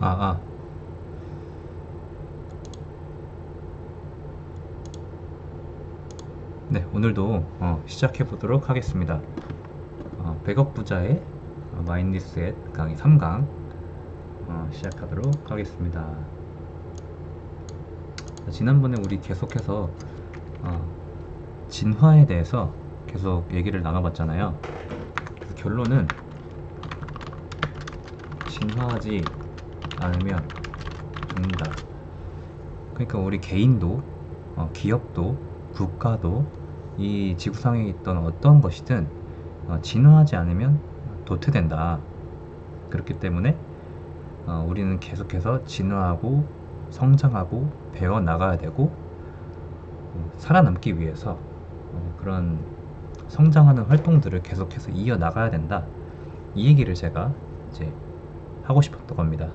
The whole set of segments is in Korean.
아, 아. 네, 오늘도 시작해 보도록 하겠습니다. 100억 부자의 마인디셋 강의 3강 시작하도록 하겠습니다. 지난번에 우리 계속해서 어, 진화에 대해서 계속 얘기를 나눠봤잖아요. 그래서 결론은 진화하지 않으면 죽는다. 그러니까 우리 개인도 기업도 국가도 이 지구상에 있던 어떤 것이든 진화하지 않으면 도태된다. 그렇기 때문에 우리는 계속해서 진화하고 성장하고 배워 나가야 되고 살아남기 위해서 그런 성장하는 활동들을 계속해서 이어 나가야 된다. 이 얘기를 제가 이제 하고 싶었던 겁니다.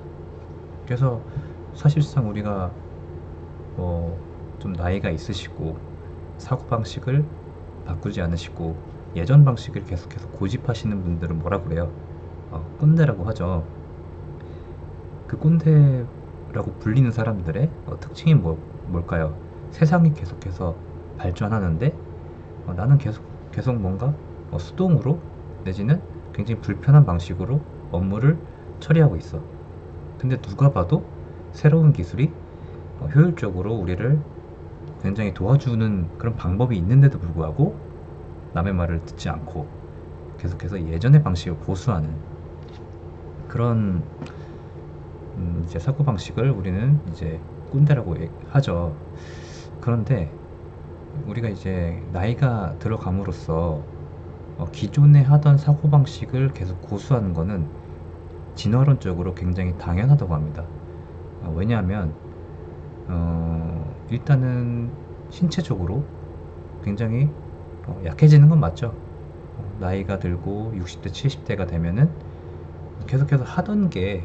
그래서 사실상 우리가 좀 나이가 있으시고 사고방식을 바꾸지 않으시고 예전 방식을 계속해서 고집하시는 분들은 뭐라 그래요? 꼰대라고 하죠. 그 꼰대라고 불리는 사람들의 특징이 뭘까요? 세상이 계속해서 발전하는데 나는 계속 뭔가 수동으로 내지는 굉장히 불편한 방식으로 업무를 처리하고 있어. 근데 누가 봐도 새로운 기술이 효율적으로 우리를 굉장히 도와주는 그런 방법이 있는데도 불구하고 남의 말을 듣지 않고 계속해서 예전의 방식을 고수하는 그런 이제 사고방식을 우리는 이제 꼰대라고 하죠. 그런데 우리가 이제 나이가 들어감으로써 기존에 하던 사고방식을 계속 고수하는 거는 진화론적으로 굉장히 당연하다고 합니다. 왜냐하면 일단은 신체적으로 굉장히 약해지는 건 맞죠. 나이가 들고 60대, 70대가 되면은 계속해서 하던 게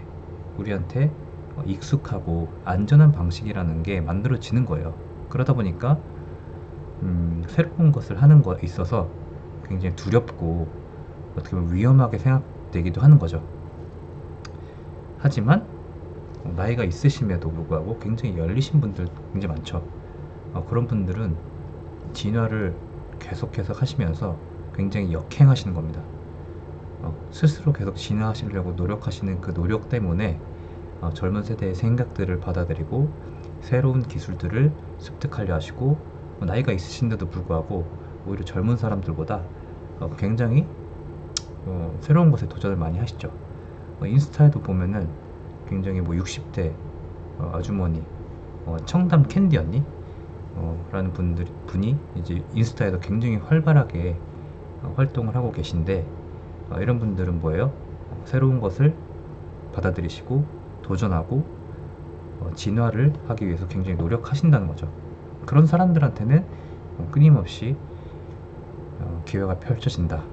우리한테 익숙하고 안전한 방식이라는 게 만들어지는 거예요. 그러다 보니까 새로운 것을 하는 거에 있어서 굉장히 두렵고 어떻게 보면 위험하게 생각되기도 하는 거죠. 하지만 나이가 있으심에도 불구하고 굉장히 열리신 분들 굉장히 많죠. 그런 분들은 진화를 계속해서 하시면서 굉장히 역행하시는 겁니다. 스스로 계속 진화하시려고 노력하시는 그 노력 때문에 젊은 세대의 생각들을 받아들이고 새로운 기술들을 습득하려 하시고 나이가 있으신데도 불구하고 오히려 젊은 사람들보다 굉장히 새로운 것에 도전을 많이 하시죠. 인스타에도 보면은 굉장히 뭐 60대 아주머니 청담 캔디 언니 라는 분이 이제 인스타에도 굉장히 활발하게 활동을 하고 계신데 이런 분들은 뭐예요? 새로운 것을 받아들이시고 도전하고 진화를 하기 위해서 굉장히 노력하신다는 거죠. 그런 사람들한테는 끊임없이 기회가 펼쳐진다.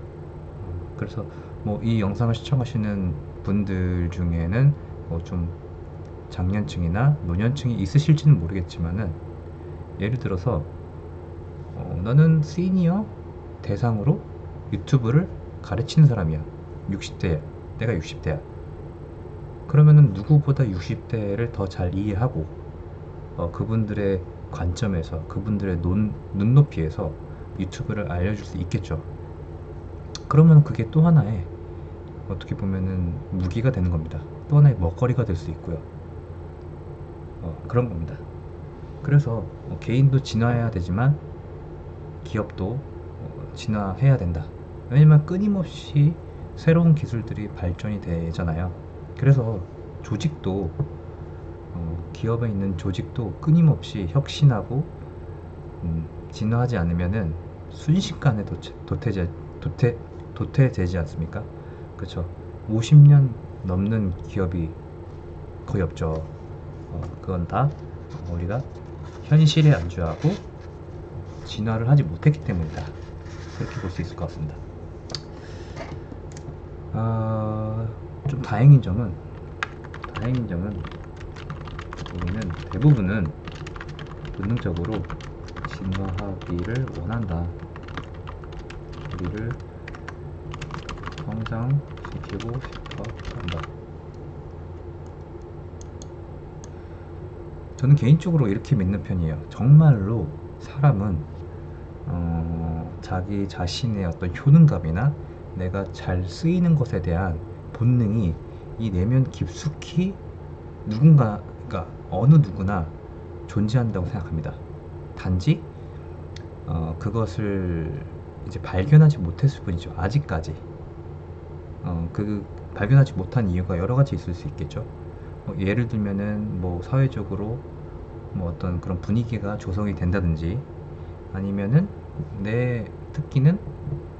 그래서 뭐 이 영상을 시청하시는 분들 중에는 뭐좀 장년층이나 노년층이 있으실지는 모르겠지만은 예를 들어서 나는 시니어 대상으로 유튜브를 가르치는 사람이야. 60대야. 내가 60대야. 그러면은 누구보다 60대를 더 잘 이해하고 그분들의 관점에서 그분들의 눈높이에서 유튜브를 알려줄 수 있겠죠. 그러면 그게 또 하나의 어떻게 보면은 무기가 되는 겁니다. 또 하나의 먹거리가 될 수 있고요. 그런 겁니다. 그래서 개인도 진화해야 되지만 기업도 진화해야 된다. 왜냐면 끊임없이 새로운 기술들이 발전이 되잖아요. 그래서 조직도 기업에 있는 조직도 끊임없이 혁신하고 진화하지 않으면은 순식간에 도태되지 않습니까? 그렇죠. 50년 넘는 기업이 거의 없죠. 그건 다 우리가 현실에 안주하고 진화를 하지 못했기 때문이다. 그렇게 볼 수 있을 것 같습니다. 좀 다행인 점은 우리는 대부분은 본능적으로 진화하기를 원한다. 우리를 성장시키고 싶어 한다. 저는 개인적으로 이렇게 믿는 편이에요. 정말로 사람은 자기 자신의 어떤 효능감이나 내가 잘 쓰이는 것에 대한 본능이 이 내면 깊숙이 누군가, 그러니까 어느 누구나 존재한다고 생각합니다. 단지 그것을 이제 발견하지 못했을 뿐이죠. 아직까지. 그 발견하지 못한 이유가 여러 가지 있을 수 있겠죠. 예를 들면은 뭐 사회적으로 뭐 어떤 그런 분위기가 조성이 된다든지, 아니면은 내 특기는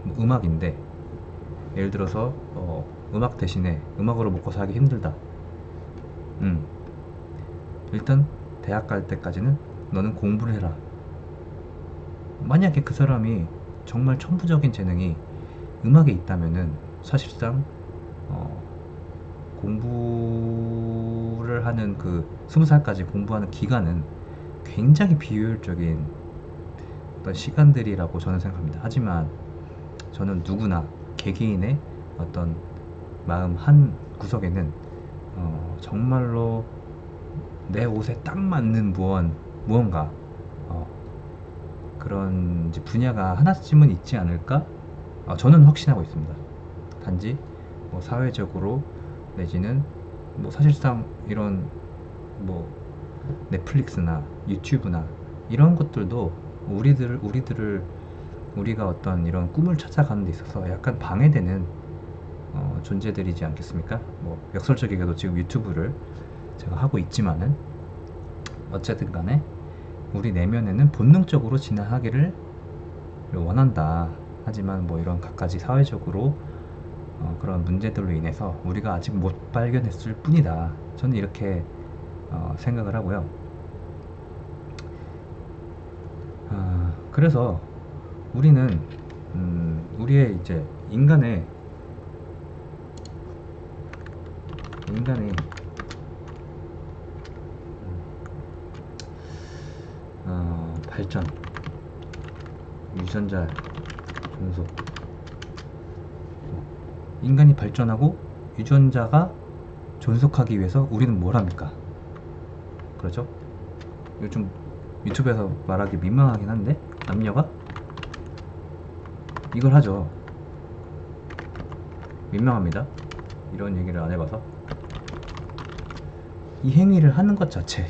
뭐 음악인데 예를 들어서 음악 대신에 음악으로 먹고 살기 힘들다. 음, 일단 대학 갈 때까지는 너는 공부를 해라. 만약에 그 사람이 정말 천부적인 재능이 음악에 있다면은 사실상 어, 공부를 하는 그 20살까지 공부하는 기간은 굉장히 비효율적인 어떤 시간들이라고 저는 생각합니다. 하지만 저는 누구나 개개인의 어떤 마음 한 구석에는 정말로 내 옷에 딱 맞는 무언가 그런 이제 분야가 하나쯤은 있지 않을까? 저는 확신하고 있습니다. 단지 뭐 사회적으로 내지는 뭐 사실상 이런 뭐 넷플릭스나 유튜브나 이런 것들도 우리가 어떤 이런 꿈을 찾아가는 데 있어서 약간 방해되는 존재들이지 않겠습니까? 뭐 역설적이게도 지금 유튜브를 제가 하고 있지만은 어쨌든 간에 우리 내면에는 본능적으로 진화하기를 원한다. 하지만 뭐 이런 갖가지 사회적으로 그런 문제들로 인해서 우리가 아직 못 발견했을 뿐이다. 저는 이렇게 생각을 하고요. 그래서 우리는 우리의 이제 인간의 발전, 유전자 종속, 인간이 발전하고 유전자가 존속하기 위해서 우리는 뭘 합니까? 그렇죠? 요즘 유튜브에서 말하기 민망하긴 한데 남녀가 이걸 하죠. 민망합니다. 이런 얘기를 안 해봐서. 이 행위를 하는 것 자체,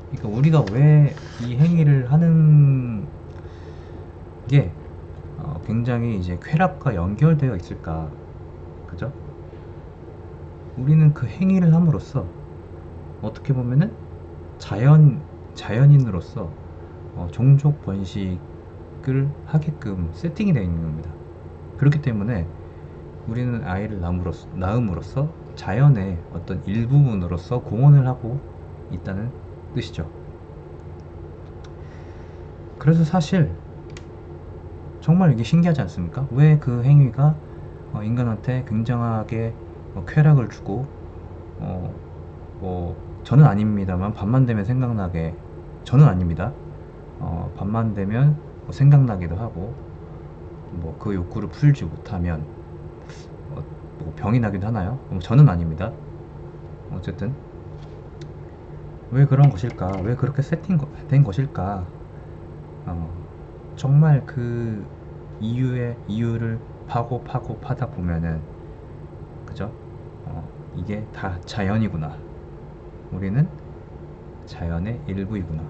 그러니까 우리가 왜 이 행위를 하는 게 굉장히 이제 쾌락과 연결되어 있을까? 그죠? 우리는 그 행위를 함으로써 어떻게 보면은 자연인으로서 종족 번식을 하게끔 세팅이 되어 있는 겁니다. 그렇기 때문에 우리는 아이를 낳음으로써 자연의 어떤 일부분으로서 공헌을 하고 있다는 뜻이죠. 그래서 사실 정말 이게 신기하지 않습니까? 왜 그 행위가 인간한테 굉장하게 쾌락을 주고 뭐 저는 아닙니다만 밤만 되면 생각나게, 저는 아닙니다. 밤만 되면 뭐 생각나기도 하고 뭐 그 욕구를 풀지 못하면 뭐 병이 나기도 하나요? 저는 아닙니다. 어쨌든 왜 그런 것일까? 왜 그렇게 세팅된 것일까? 정말 그 이유를 파다 보면은, 그죠? 이게 다 자연이구나. 우리는 자연의 일부이구나.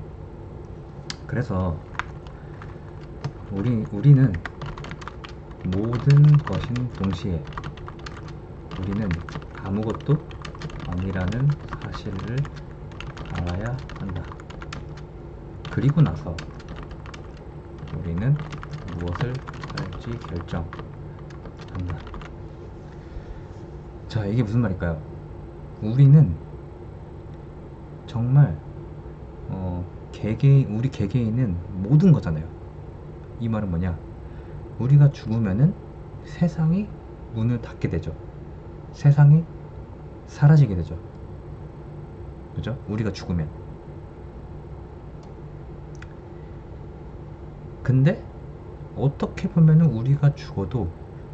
그래서 우리는 모든 것인 동시에 우리는 아무것도 아니라는 사실을 알아야 한다. 그리고 나서 우리는 무엇을 할지 결정한다. 자, 이게 무슨 말일까요? 우리는 정말 우리 개개인은 모든 거잖아요. 이 말은 뭐냐? 우리가 죽으면은 세상이 문을 닫게 되죠. 세상이 사라지게 되죠. 그죠? 우리가 죽으면. 근데 어떻게 보면은 우리가 죽어도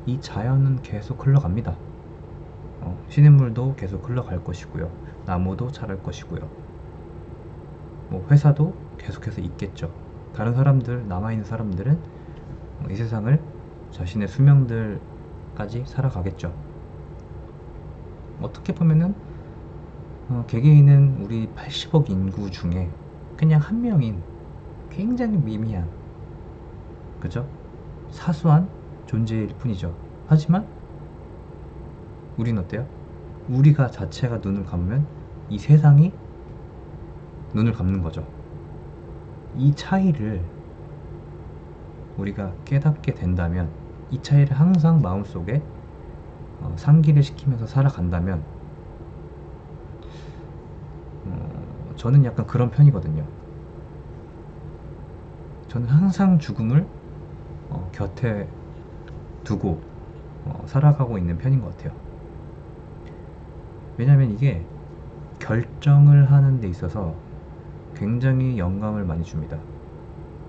이 자연은 계속 흘러갑니다. 시냇물도 계속 흘러갈 것이고요. 나무도 자랄 것이고요. 뭐 회사도 계속해서 있겠죠. 다른 사람들, 남아있는 사람들은 이 세상을 자신의 수명들까지 살아가겠죠. 어떻게 보면은 개개인은 우리 80억 인구 중에 그냥 한 명인 굉장히 미미한, 그죠? 사소한 존재일 뿐이죠. 하지만 우린 어때요? 우리가 자체가 눈을 감으면 이 세상이 눈을 감는 거죠. 이 차이를 우리가 깨닫게 된다면, 이 차이를 항상 마음속에 상기를 시키면서 살아간다면, 저는 약간 그런 편이거든요. 저는 항상 죽음을 곁에 두고 살아가고 있는 편인 것 같아요. 왜냐면 이게 결정을 하는 데 있어서 굉장히 영감을 많이 줍니다.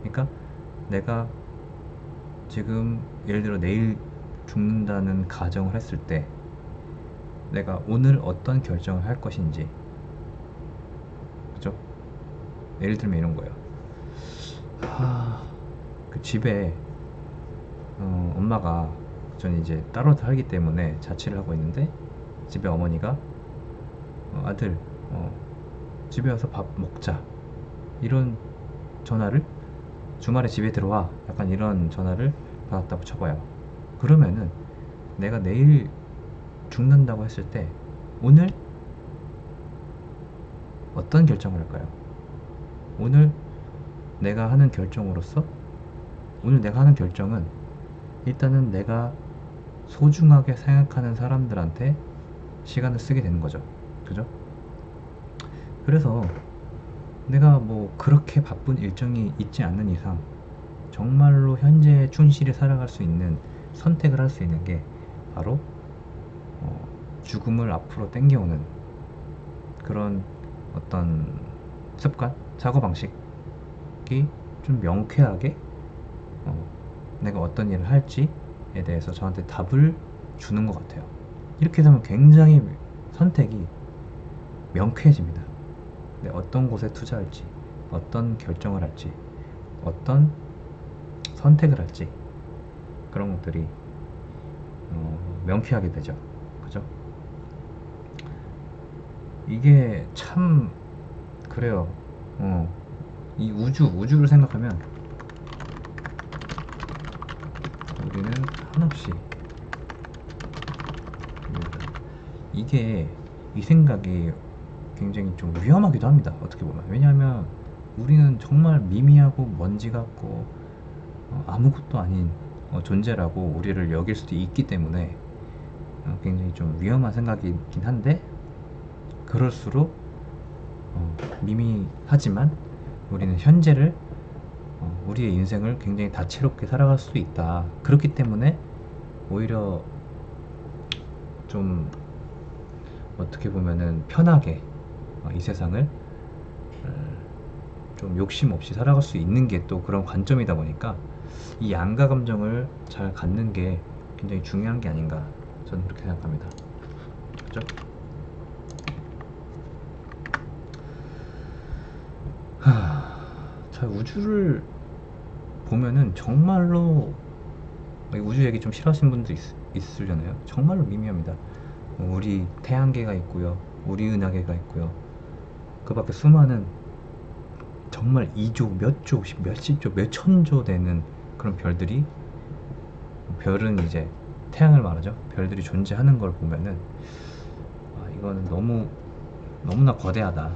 그러니까 내가 지금 예를 들어 내일 죽는다는 가정을 했을 때 내가 오늘 어떤 결정을 할 것인지, 그죠? 예를 들면 이런 거예요. 그 집에 엄마가, 전 이제 따로 살기 때문에 자취를 하고 있는데, 집에 어머니가 아들 집에 와서 밥 먹자, 이런 전화를, 주말에 집에 들어와, 약간 이런 전화를 받았다고 쳐봐요. 그러면은 내가 내일 죽는다고 했을 때 오늘 어떤 결정을 할까요? 오늘 내가 하는 결정으로서, 오늘 내가 하는 결정은 일단은 내가 소중하게 생각하는 사람들한테 시간을 쓰게 되는 거죠. 그죠? 그래서 내가 뭐 그렇게 바쁜 일정이 있지 않는 이상 정말로 현재에 충실히 살아갈 수 있는 선택을 할 수 있는 게 바로 죽음을 앞으로 당겨오는 그런 어떤 습관, 사고방식이 좀 명쾌하게 내가 어떤 일을 할지에 대해서 저한테 답을 주는 것 같아요. 이렇게 되면 굉장히 선택이 명쾌해집니다. 어떤 곳에 투자할지, 어떤 결정을 할지, 어떤 선택을 할지, 그런 것들이 명쾌하게 되죠. 그죠? 이게 참 그래요. 이 우주를 생각하면 우리는 한없이, 이게, 이 생각이 굉장히 좀 위험하기도 합니다. 어떻게 보면. 왜냐하면 우리는 정말 미미하고 먼지 같고 아무것도 아닌 존재라고 우리를 여길 수도 있기 때문에 굉장히 좀 위험한 생각이긴 한데, 그럴수록 미미하지만 우리는 현재를, 우리의 인생을 굉장히 다채롭게 살아갈 수 있다. 그렇기 때문에 오히려 좀 어떻게 보면은 편하게 이 세상을 좀 욕심 없이 살아갈 수 있는 게 또 그런 관점이다 보니까 이 양가 감정을 잘 갖는 게 굉장히 중요한 게 아닌가, 저는 그렇게 생각합니다. 그죠? 자, 우주를 보면은 정말로, 우주 얘기 좀 싫어하시는 분도 있으려나요? 정말로 미미합니다. 우리 태양계가 있고요, 우리 은하계가 있고요, 그 밖에 수많은 정말 2조, 몇 조, 몇십 조, 몇 천조 되는 그런 별들이, 별은 이제 태양을 말하죠. 별들이 존재하는 걸 보면은 이거는 너무나 거대하다,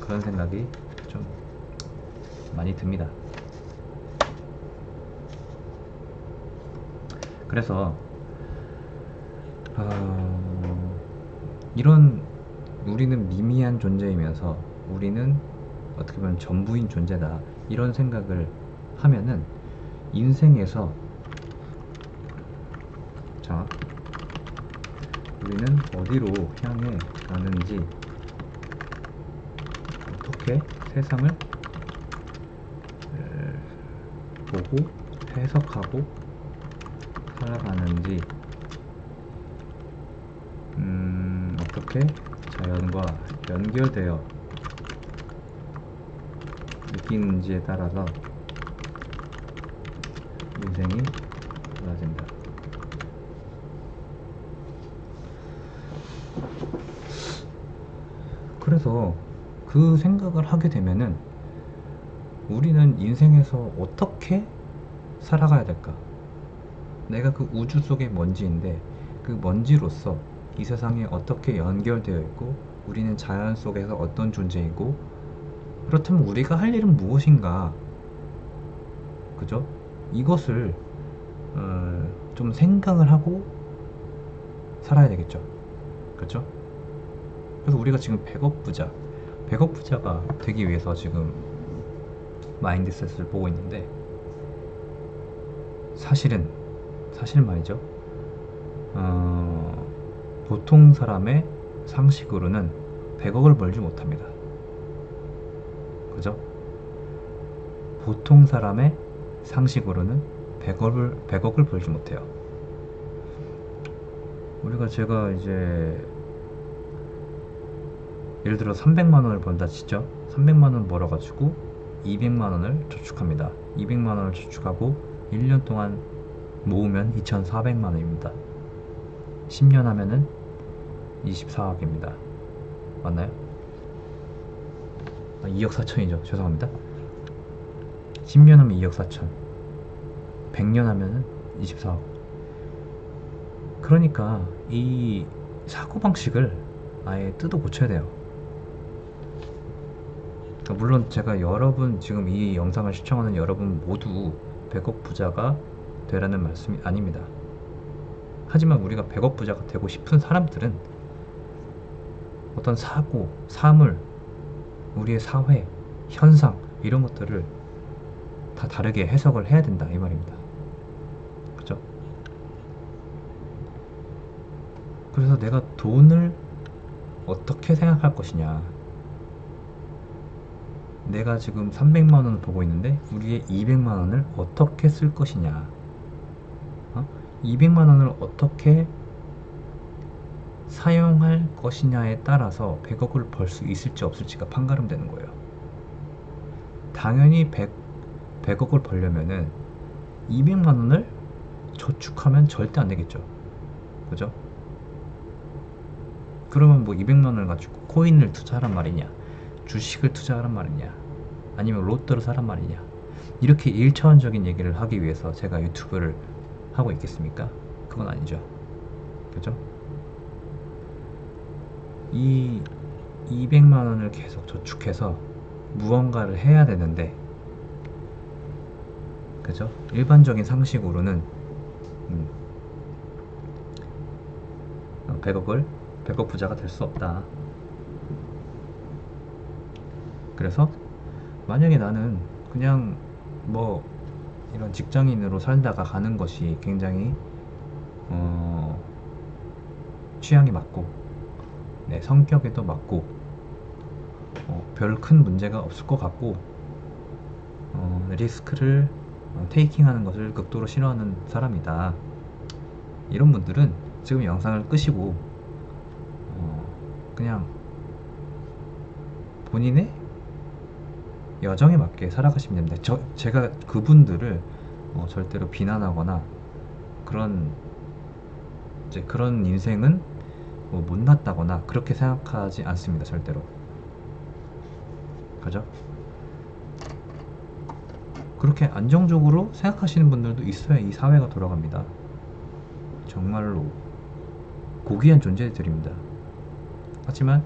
그런 생각이 좀 많이 듭니다. 그래서 이런, 우리는 미미한 존재이면서 우리는 어떻게 보면 전부인 존재다, 이런 생각을 하면은 인생에서, 자, 우리는 어디로 향해 가는지, 어떻게 세상을 보고 해석하고 살아가는지, 어떻게 자연과 연결되어 바뀌는지에 따라서 인생이 달라진다. 그래서 그 생각을 하게 되면은 우리는 인생에서 어떻게 살아가야 될까? 내가 그 우주 속의 먼지인데 그 먼지로서 이 세상에 어떻게 연결되어 있고 우리는 자연 속에서 어떤 존재이고 그렇다면 우리가 할 일은 무엇인가? 그죠? 이것을 좀 생각을 하고 살아야 되겠죠. 그렇죠? 그래서 우리가 지금 100억 부자, 100억 부자가 되기 위해서 지금 마인드셋을 보고 있는데 사실은 말이죠. 보통 사람의 상식으로는 100억을 벌지 못합니다. 그죠? 보통 사람의 상식으로는 100억을 벌지 못해요. 제가 이제 예를 들어 300만 원을 번다 치죠. 300만 원 벌어가지고 200만 원을 저축합니다. 200만 원을 저축하고 1년 동안 모으면 2,400만 원입니다. 10년 하면은 24억입니다. 맞나요? 2억 4천이죠. 죄송합니다. 10년 하면 2억 4천. 100년 하면은 24억. 그러니까 이 사고방식을 아예 뜯어 고쳐야 돼요. 물론 제가 여러분, 지금 이 영상을 시청하는 여러분 모두 100억 부자가 되라는 말씀이 아닙니다. 하지만 우리가 100억 부자가 되고 싶은 사람들은 어떤 사고, 사물, 우리의 사회, 현상 이런 것들을 다 다르게 해석을 해야 된다 이 말입니다. 그죠? 그래서 내가 돈을 어떻게 생각할 것이냐, 내가 지금 300만 원을 보고 있는데 우리의 200만 원을 어떻게 쓸 것이냐, 200만 원을 어떻게 사용할 것이냐에 따라서 100억을 벌 수 있을지 없을지가 판가름되는 거예요. 당연히 100억을 벌려면은 200만 원을 저축하면 절대 안 되겠죠. 그죠? 그러면 뭐 200만 원을 가지고 코인을 투자하란 말이냐, 주식을 투자하란 말이냐, 아니면 로또를 사란 말이냐, 이렇게 1차원적인 얘기를 하기 위해서 제가 유튜브를 하고 있겠습니까? 그건 아니죠. 그죠? 이 200만 원을 계속 저축해서 무언가를 해야 되는데, 그죠? 일반적인 상식으로는 100억 부자가 될 수 없다. 그래서 만약에 나는 그냥 뭐 이런 직장인으로 살다가 가는 것이 굉장히 취향이 맞고 내 성격에도 맞고 별 큰 문제가 없을 것 같고 리스크를 테이킹하는 것을 극도로 싫어하는 사람이다, 이런 분들은 지금 영상을 끄시고 그냥 본인의 여정에 맞게 살아가시면 됩니다. 제가 그분들을 절대로 비난하거나 그런 인생은 뭐 못났다거나 그렇게 생각하지 않습니다. 절대로. 그죠? 그렇게 안정적으로 생각하시는 분들도 있어야 이 사회가 돌아갑니다. 정말로 고귀한 존재들입니다. 하지만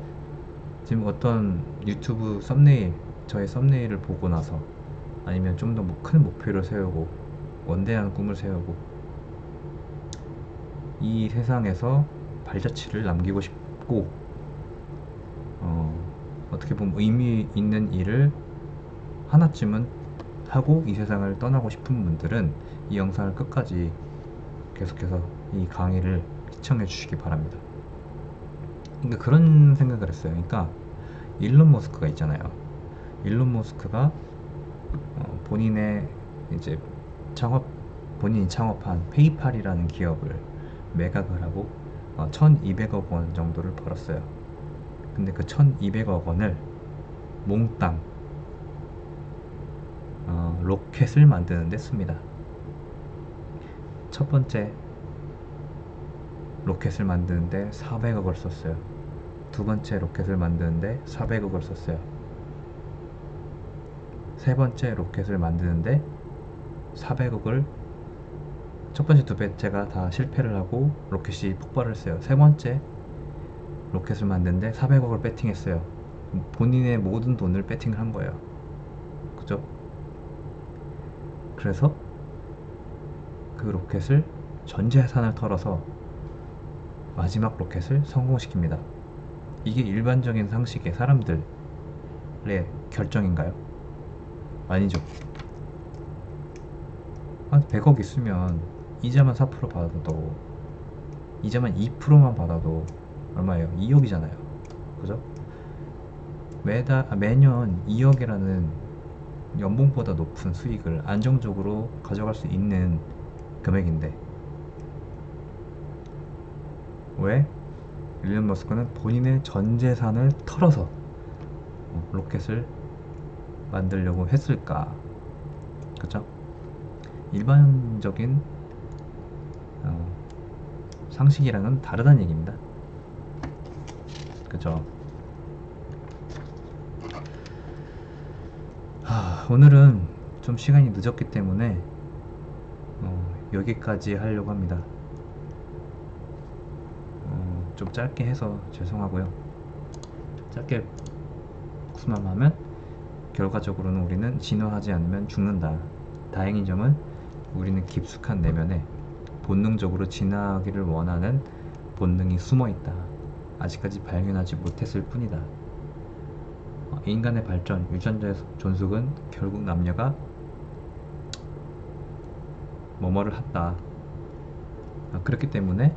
지금 어떤 유튜브 썸네일, 저의 썸네일을 보고 나서 아니면 좀 더 큰 목표를 세우고 원대한 꿈을 세우고 이 세상에서 발자취를 남기고 싶고 어떻게 보면 의미 있는 일을 하나쯤은 하고 이 세상을 떠나고 싶은 분들은 이 영상을 끝까지 계속해서 이 강의를 시청해 주시기 바랍니다. 그러니까 그런 생각을 했어요. 그러니까 일론 머스크가 있잖아요. 일론 머스크가 본인의 이제 본인이 창업한 페이팔이라는 기업을 매각을 하고 1200억 원 정도를 벌었어요. 근데 그 1200억 원을 몽땅 로켓을 만드는 데 씁니다. 첫 번째 로켓을 만드는데 400억을 썼어요. 두 번째 로켓을 만드는데 400억을 썼어요. 세 번째 로켓을 만드는데 400억을 첫 번째 두 번째가 다 실패를 하고 로켓이 폭발을 했어요. 세 번째 로켓을 만드는데 400억을 배팅했어요. 본인의 모든 돈을 배팅을 한 거예요. 그죠? 그래서 그 로켓을 전 재산을 털어서 마지막 로켓을 성공시킵니다. 이게 일반적인 상식의 사람들의 결정인가요? 아니죠. 한 100억 있으면 이자만 4% 받아도, 이자만 2%만 받아도 얼마예요? 2억이잖아요. 그죠? 매년 2억이라는 연봉보다 높은 수익을 안정적으로 가져갈 수 있는 금액인데, 왜 일론 머스크는 본인의 전 재산을 털어서 로켓을 만들려고 했을까? 그쵸? 일반적인 상식이랑은 다르다는 얘기입니다. 그쵸? 오늘은 좀 시간이 늦었기 때문에 여기까지 하려고 합니다. 좀 짧게 해서 죄송하고요. 짧게 복수만 하면 결과적으로는 우리는 진화하지 않으면 죽는다. 다행인 점은 우리는 깊숙한 내면에 본능적으로 진화하기를 원하는 본능이 숨어있다. 아직까지 발견하지 못했을 뿐이다. 인간의 발전, 유전자의 존속은 결국 남녀가 뭐뭐를 한다. 그렇기 때문에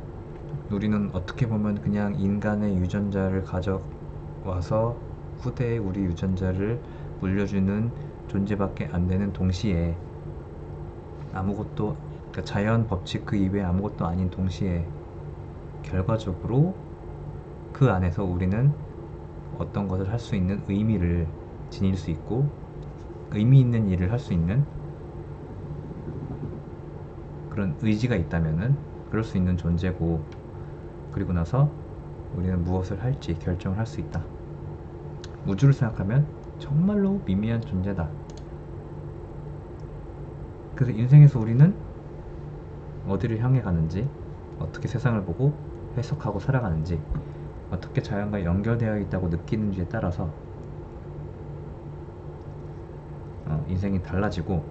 우리는 어떻게 보면 그냥 인간의 유전자를 가져와서 후대에 우리 유전자를 물려주는 존재밖에 안 되는 동시에 아무것도, 그러니까 자연 법칙 그 이외에 아무것도 아닌 동시에 결과적으로 그 안에서 우리는 어떤 것을 할 수 있는 의미를 지닐 수 있고 의미 있는 일을 할 수 있는 그런 의지가 있다면은 그럴 수 있는 존재고, 그리고 나서 우리는 무엇을 할지 결정을 할 수 있다. 우주를 생각하면 정말로 미미한 존재다. 그래서 인생에서 우리는 어디를 향해 가는지, 어떻게 세상을 보고 해석하고 살아가는지, 어떻게 자연과 연결되어 있다고 느끼는지에 따라서 인생이 달라지고,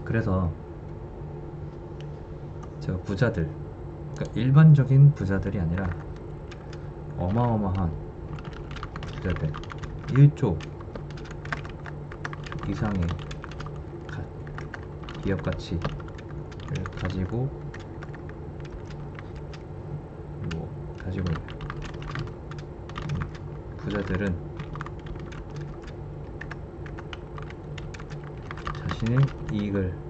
그래서 제가 부자들, 그러니까 일반적인 부자들이 아니라 어마어마한 부자들, 1조 이상의 기업 가치를 가지고 있는 부자들은 자신의 이익을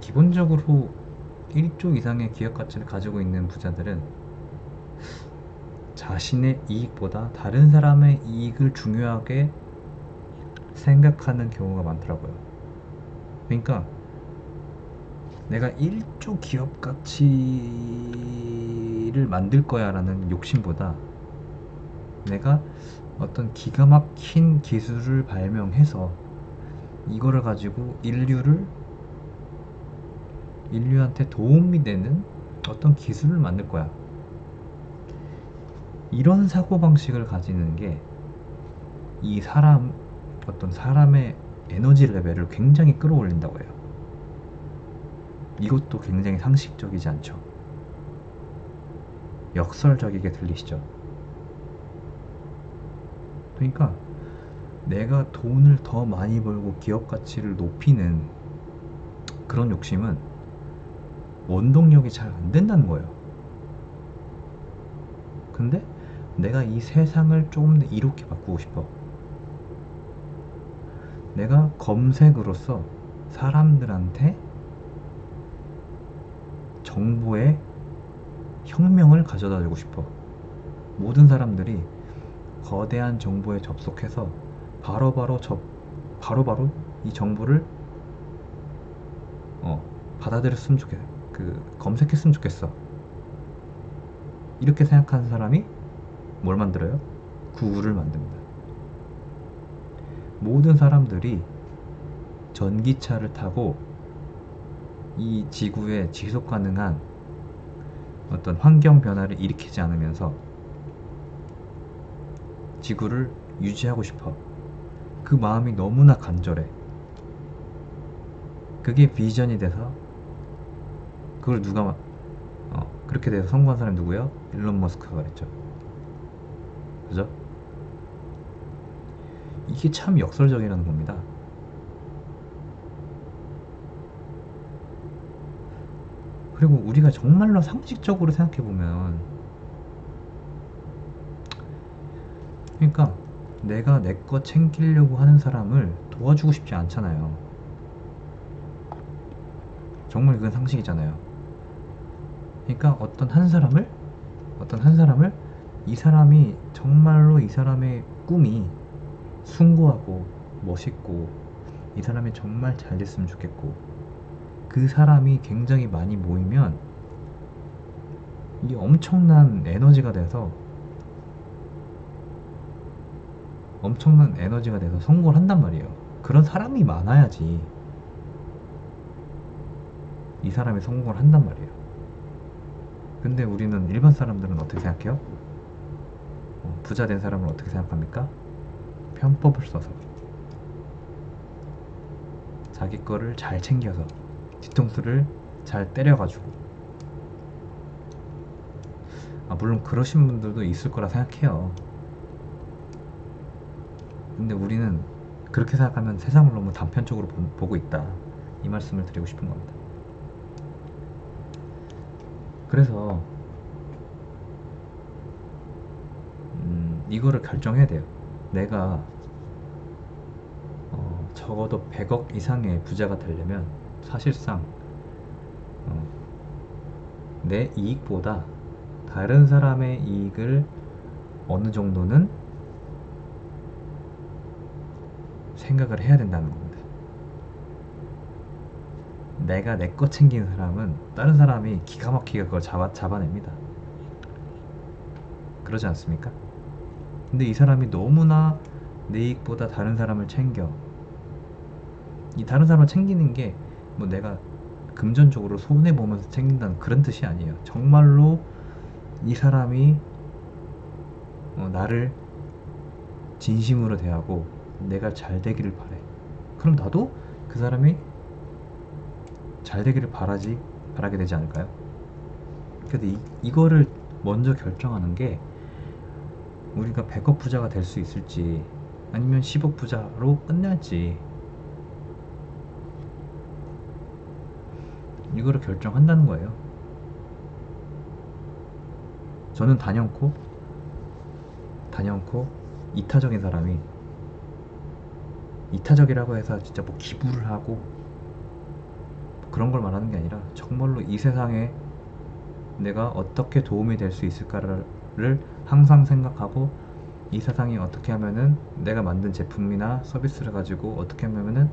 기본적으로 1조 이상의 기업 가치를 가지고 있는 부자들은 자신의 이익보다 다른 사람의 이익을 중요하게 생각하는 경우가 많더라고요. 그러니까 내가 1조 기업 가치를 만들 거야 라는 욕심보다 내가 어떤 기가 막힌 기술을 발명해서 이거를 가지고 인류한테 도움이 되는 어떤 기술을 만들 거야, 이런 사고방식을 가지는 게 이 어떤 사람의 에너지 레벨을 굉장히 끌어올린다고 해요. 이것도 굉장히 상식적이지 않죠? 역설적이게 들리시죠? 그러니까 내가 돈을 더 많이 벌고 기업 가치를 높이는 그런 욕심은 원동력이 잘 안 된다는 거예요. 근데 내가 이 세상을 조금 더 이롭게 바꾸고 싶어. 내가 검색으로써 사람들한테 정보의 혁명을 가져다 주고 싶어. 모든 사람들이 거대한 정보에 접속해서 바로바로 이 정보를 받아들였으면 좋겠어. 검색했으면 좋겠어. 이렇게 생각하는 사람이 뭘 만들어요? 구글을 만듭니다. 모든 사람들이 전기차를 타고 이 지구에 지속 가능한 어떤 환경 변화를 일으키지 않으면서 지구를 유지하고 싶어. 그 마음이 너무나 간절해. 그게 비전이 돼서 그걸 그렇게 돼서 성공한 사람이 누구예요? 일론 머스크가 그랬죠. 그죠? 이게 참 역설적이라는 겁니다. 그리고 우리가 정말로 상식적으로 생각해보면, 그러니까 내가 내 거 챙기려고 하는 사람을 도와주고 싶지 않잖아요. 정말 그건 상식이잖아요. 그러니까 어떤 한 사람을 이 사람이 정말로 이 사람의 꿈이 숭고하고 멋있고 이 사람이 정말 잘 됐으면 좋겠고 그 사람이 굉장히 많이 모이면 이 엄청난 에너지가 돼서 성공을 한단 말이에요. 그런 사람이 많아야지 이 사람이 성공을 한단 말이에요. 근데 우리는 일반 사람들은 어떻게 생각해요? 부자 된 사람을 어떻게 생각합니까? 편법을 써서 자기 거를 잘 챙겨서 뒤통수를 잘 때려가지고, 물론 그러신 분들도 있을 거라 생각해요. 근데 우리는 그렇게 생각하면 세상을 너무 단편적으로 보고 있다, 이 말씀을 드리고 싶은 겁니다. 그래서 이거를 결정해야 돼요. 내가 적어도 100억 이상의 부자가 되려면 사실상 내 이익보다 다른 사람의 이익을 어느 정도는 생각을 해야 된다는 겁니다. 내가 내 거 챙기는 사람은 다른 사람이 기가 막히게 그걸 잡아냅니다. 그러지 않습니까? 근데 이 사람이 너무나 내 이익보다 다른 사람을 챙겨. 이 다른 사람을 챙기는 게 뭐 내가 금전적으로 손해보면서 챙긴다는 그런 뜻이 아니에요. 정말로 이 사람이 나를 진심으로 대하고 내가 잘 되기를 바래. 그럼 나도 그 사람이 잘 되기를 바라게 되지 않을까요? 근데 이거를 먼저 결정하는 게 우리가 100억 부자가 될 수 있을지 아니면 10억 부자로 끝날지, 이거를 결정한다는 거예요. 저는 단연코 이타적인 사람이, 이타적이라고 해서 진짜 뭐 기부를 하고 그런 걸 말하는 게 아니라 정말로 이 세상에 내가 어떻게 도움이 될 수 있을까를 항상 생각하고, 이 세상이 어떻게 하면은 내가 만든 제품이나 서비스를 가지고 어떻게 하면은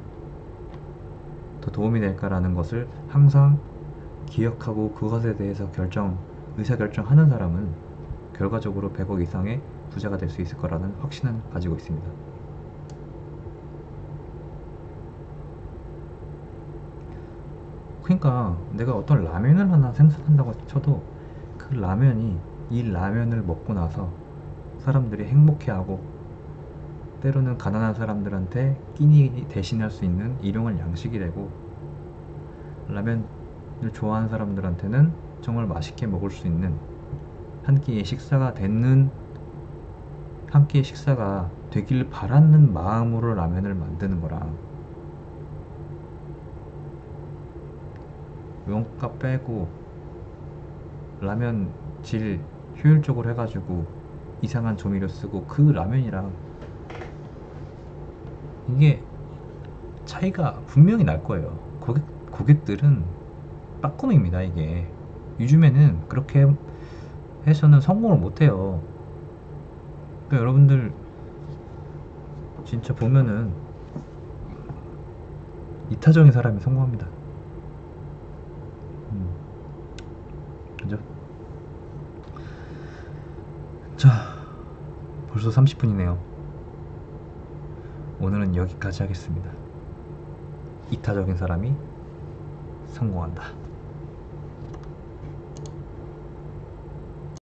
더 도움이 될까라는 것을 항상 기억하고 그것에 대해서 의사결정하는 사람은 결과적으로 100억 이상의 부자가 될 수 있을 거라는 확신을 가지고 있습니다. 그러니까 내가 어떤 라면을 하나 생산한다고 쳐도 그 라면이 이 라면을 먹고 나서 사람들이 행복해하고 때로는 가난한 사람들한테 끼니 대신할 수 있는 일용할 양식이 되고, 라면을 좋아하는 사람들한테는 정말 맛있게 먹을 수 있는 한 끼의 식사가 되길 바라는 마음으로 라면을 만드는 거랑, 원가 빼고 라면 질 효율적으로 해가지고 이상한 조미료 쓰고 그 라면이랑 이게 차이가 분명히 날 거예요. 고객들은 빠꿈입니다. 이게 요즘에는 그렇게 해서는 성공을 못해요. 그러니까 여러분들 진짜 보면은 이타적인 사람이 성공합니다. 그죠? 자, 벌써 30분이네요. 오늘은 여기까지 하겠습니다. 이타적인 사람이 성공한다.